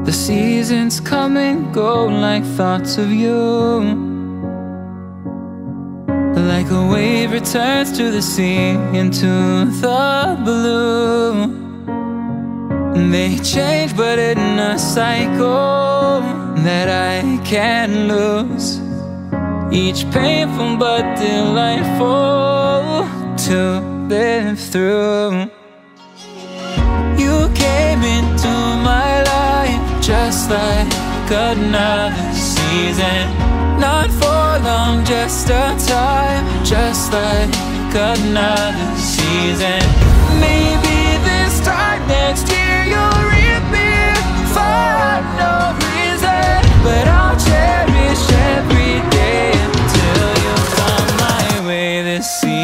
The seasons come and go like thoughts of you. Like a wave returns to the sea, into the blue. They change but in a cycle that I can't lose. Each painful but delightful to live through. You came into my life just like another season. Not for long, just a time, just like another season. Maybe this time next year you'll reappear for no reason, but I'll cherish every day until you come my way this season.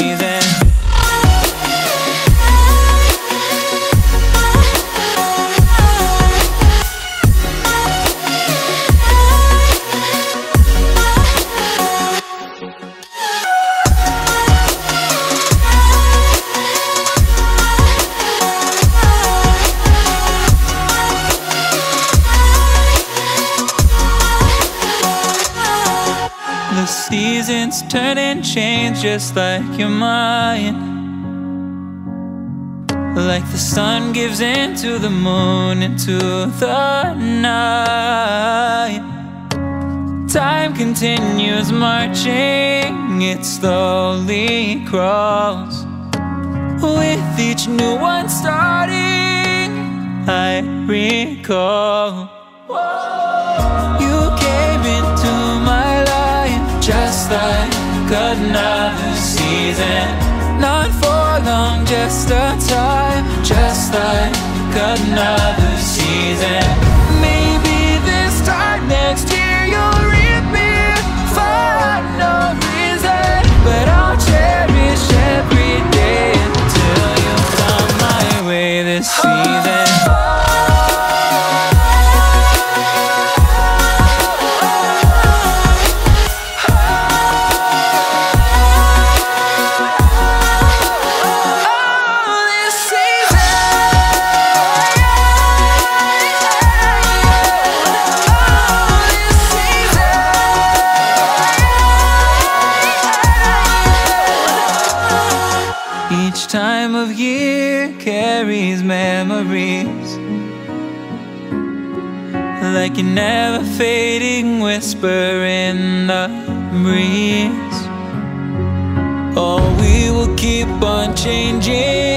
The seasons turn and change just like your mind. Like the sun gives into the moon, into the night. Time continues marching, it slowly crawls. With each new one starting, I recall. You came into my life just like another season. Not for long, just a time, just like another season. Maybe this time next year you'll reappear for no reason, but I'll cherish every day until you come my way this season. Each time of year carries memories, like a never fading whisper in the breeze. Oh, we will keep on changing